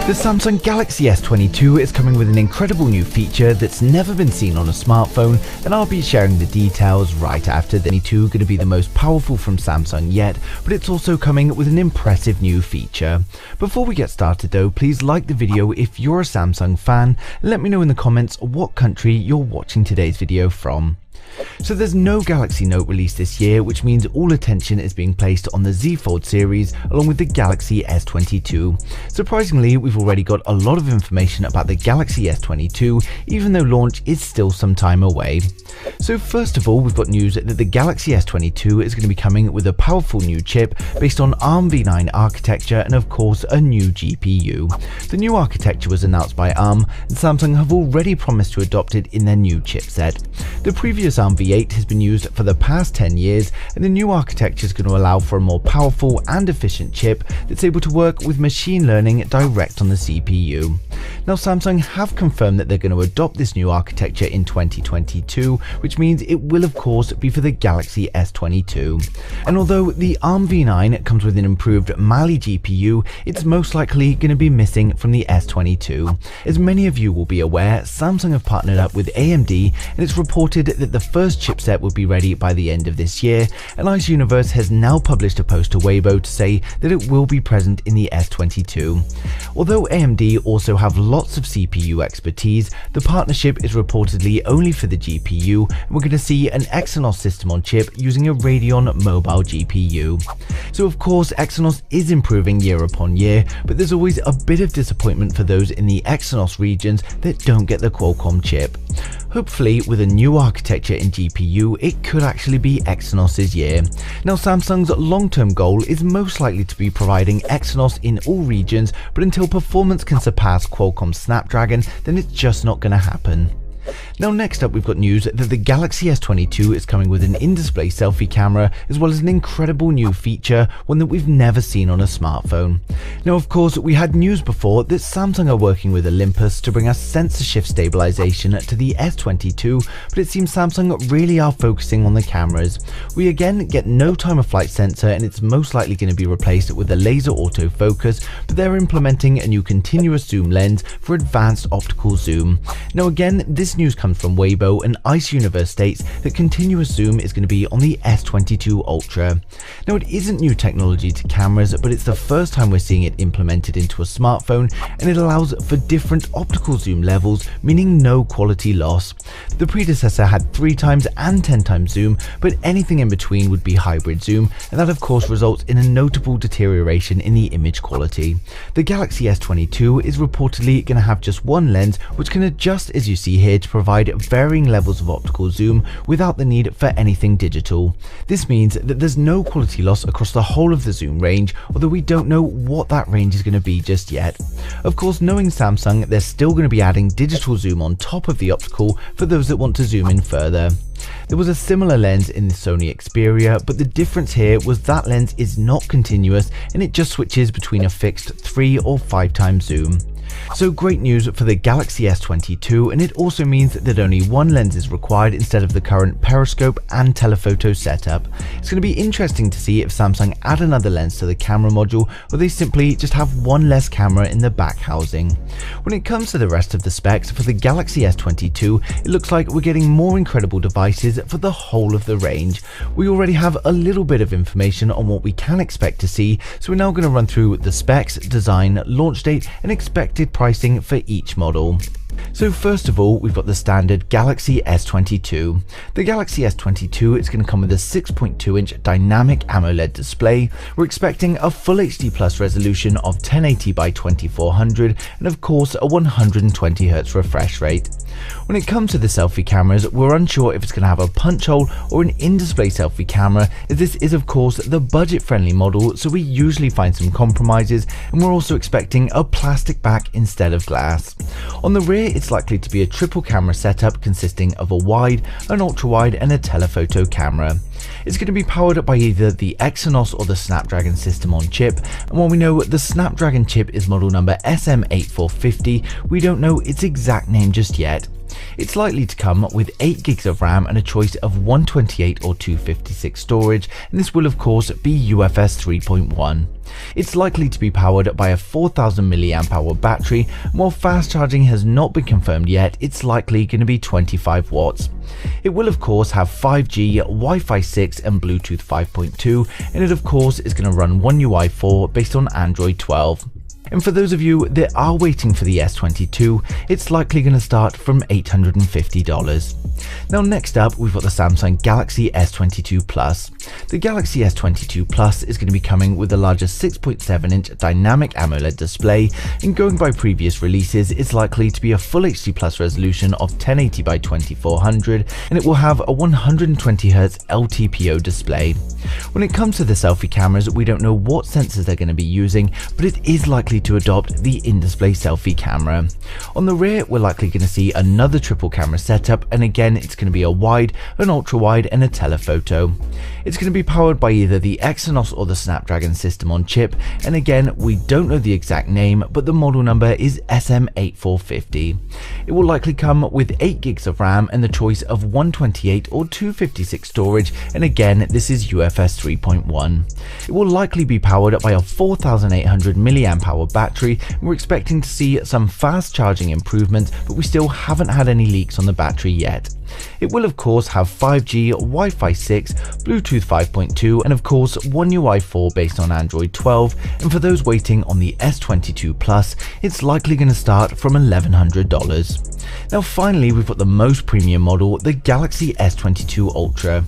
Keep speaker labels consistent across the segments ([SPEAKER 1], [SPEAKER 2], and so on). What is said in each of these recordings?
[SPEAKER 1] The Samsung Galaxy S22 is coming with an incredible new feature that's never been seen on a smartphone, and I'll be sharing the details right after. The S22 going to be the most powerful from Samsung yet, but it's also coming with an impressive new feature. Before we get started though, please like the video if you're a Samsung fan, and let me know in the comments what country you're watching today's video from. So there's no Galaxy Note released this year, which means all attention is being placed on the Z Fold series along with the Galaxy S22. Surprisingly, we've already got a lot of information about the Galaxy S22, even though launch is still some time away. So first of all, we've got news that the Galaxy S22 is going to be coming with a powerful new chip based on ARM v9 architecture and of course a new GPU. The new architecture was announced by ARM, and Samsung have already promised to adopt it in their new chipset. The previous ARM v8 has been used for the past 10 years, and the new architecture is going to allow for a more powerful and efficient chip that's able to work with machine learning direct on the CPU. Now Samsung have confirmed that they're going to adopt this new architecture in 2022, which means it will of course be for the Galaxy S22. And although the ARM v9 comes with an improved Mali GPU, it's most likely going to be missing from the S22. As many of you will be aware, Samsung have partnered up with AMD, and it's reported that the first chipset will be ready by the end of this year, and Ice Universe has now published a post to Weibo to say that it will be present in the S22. Although AMD also have lots of CPU expertise, the partnership is reportedly only for the GPU, and we're going to see an Exynos system on chip using a Radeon mobile GPU. So of course Exynos is improving year upon year, but there's always a bit of disappointment for those in the Exynos regions that don't get the Qualcomm chip. Hopefully with a new architecture in GPU, it could actually be Exynos' year. Now Samsung's long-term goal is most likely to be providing Exynos in all regions, but until performance can surpass Qualcomm's Snapdragon, then it's just not going to happen. Now next up, we've got news that the Galaxy S22 is coming with an in-display selfie camera as well as an incredible new feature, one that we've never seen on a smartphone. Now of course, we had news before that Samsung are working with Olympus to bring us sensor shift stabilization to the S22, but it seems Samsung really are focusing on the cameras. We again get no time of flight sensor, and it's most likely going to be replaced with a laser autofocus, but they're implementing a new continuous zoom lens for advanced optical zoom. Now again, this news comes from Weibo, and Ice Universe states that continuous zoom is going to be on the S22 Ultra. Now it isn't new technology to cameras, but it's the first time we're seeing it implemented into a smartphone, and it allows for different optical zoom levels, meaning no quality loss. The predecessor had 3 times and 10 times zoom, but anything in between would be hybrid zoom, and that of course results in a notable deterioration in the image quality. The Galaxy S22 is reportedly going to have just one lens, which can adjust as you see here to provide varying levels of optical zoom without the need for anything digital. This means that there's no quality loss across the whole of the zoom range, although we don't know what that range is going to be just yet. Of course, knowing Samsung, they're still going to be adding digital zoom on top of the optical for those that want to zoom in further. There was a similar lens in the Sony Xperia, but the difference here was that lens is not continuous, and it just switches between a fixed 3 or 5 times zoom. So great news for the Galaxy S22, and it also means that only one lens is required instead of the current periscope and telephoto setup. It's going to be interesting to see if Samsung add another lens to the camera module, or they simply just have one less camera in the back housing. When it comes to the rest of the specs for the Galaxy S22, it looks like we're getting more incredible devices for the whole of the range. We already have a little bit of information on what we can expect to see, so we're now going to run through the specs, design, launch date, and expected pricing for each model. So first of all, we've got the standard Galaxy S22. The Galaxy S22 is going to come with a 6.2-inch dynamic AMOLED display. We're expecting a Full HD Plus resolution of 1080 by 2400, and of course a 120Hz refresh rate. When it comes to the selfie cameras, we're unsure if it's going to have a punch hole or an in-display selfie camera, as this is of course the budget-friendly model, so we usually find some compromises, and we're also expecting a plastic back instead of glass. On the rear, it's likely to be a triple camera setup consisting of a wide, an ultra-wide, and a telephoto camera. It's going to be powered by either the Exynos or the Snapdragon system on chip, and while we know the Snapdragon chip is model number SM8450, we don't know its exact name just yet. It's likely to come with 8 gigs of RAM and a choice of 128 or 256 storage, and this will of course be UFS 3.1. It's likely to be powered by a 4000 mAh battery, and while fast charging has not been confirmed yet, it's likely going to be 25 watts. It will of course have 5G, Wi-Fi 6 and Bluetooth 5.2, and it of course is going to run One UI 4 based on Android 12. And for those of you that are waiting for the S22, it's likely going to start from $850. Now next up, we've got the Samsung Galaxy S22 Plus. The Galaxy S22 Plus is going to be coming with a larger 6.7-inch dynamic AMOLED display, and going by previous releases, it's likely to be a Full HD Plus resolution of 1080 by 2400, and it will have a 120Hz LTPO display. When it comes to the selfie cameras, we don't know what sensors they're going to be using, but it is likely to adopt the in-display selfie camera. On the rear, we're likely going to see another triple camera setup, and again it's going to be a wide, an ultra wide and a telephoto. It's going to be powered by either the Exynos or the Snapdragon system on chip, and again we don't know the exact name, but the model number is SM8450. It will likely come with 8 gigs of RAM and the choice of 128 or 256 storage, and again this is UFS 3.1. It will likely be powered by a 4800 mAh battery, and we're expecting to see some fast charging improvements, but we still haven't had any leaks on the battery yet. It will of course have 5G, Wi-Fi 6, Bluetooth 5.2 and of course One UI 4 based on Android 12, and for those waiting on the S22 Plus, it's likely going to start from $1100. Now finally, we've got the most premium model, the Galaxy S22 Ultra.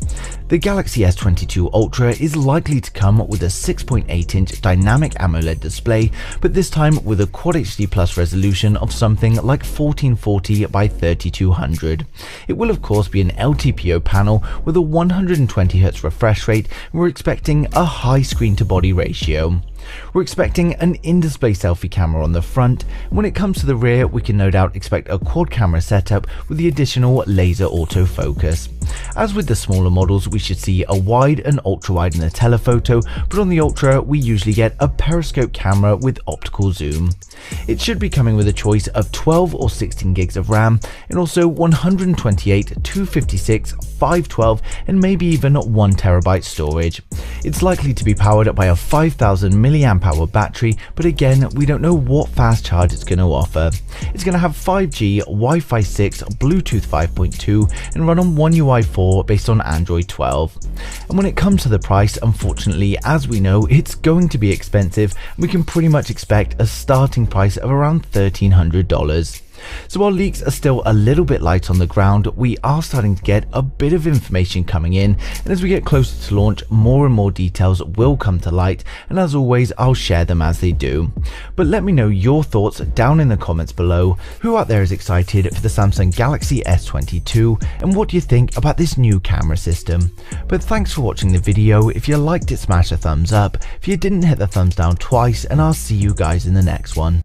[SPEAKER 1] The Galaxy S22 Ultra is likely to come with a 6.8-inch dynamic AMOLED display, but this time with a Quad HD Plus resolution of something like 1440 by 3200. It will of course be an LTPO panel with a 120Hz refresh rate, and we're expecting a high screen to body ratio. We're expecting an in-display selfie camera on the front, and when it comes to the rear, we can no doubt expect a quad camera setup with the additional laser autofocus. As with the smaller models, we should see a wide and ultra wide in the telephoto, but on the Ultra we usually get a periscope camera with optical zoom. It should be coming with a choice of 12 or 16 gigs of RAM, and also 128, 256, 512 and maybe even 1 terabyte storage. It's likely to be powered by a 5000 mAh battery, but again we don't know what fast charge it's going to offer. It's going to have 5G, Wi-Fi 6, Bluetooth 5.2 and run on One UI 4 based on Android 12. And when it comes to the price, unfortunately, as we know, it's going to be expensive. We can pretty much expect a starting price of around $1300. So while leaks are still a little bit light on the ground, we are starting to get a bit of information coming in, and as we get closer to launch, more and more details will come to light, and as always I'll share them as they do. But let me know your thoughts down in the comments below. Who out there is excited for the Samsung Galaxy S22, and what do you think about this new camera system? But thanks for watching the video. If you liked it, smash a thumbs up. If you didn't, hit the thumbs down twice, and I'll see you guys in the next one.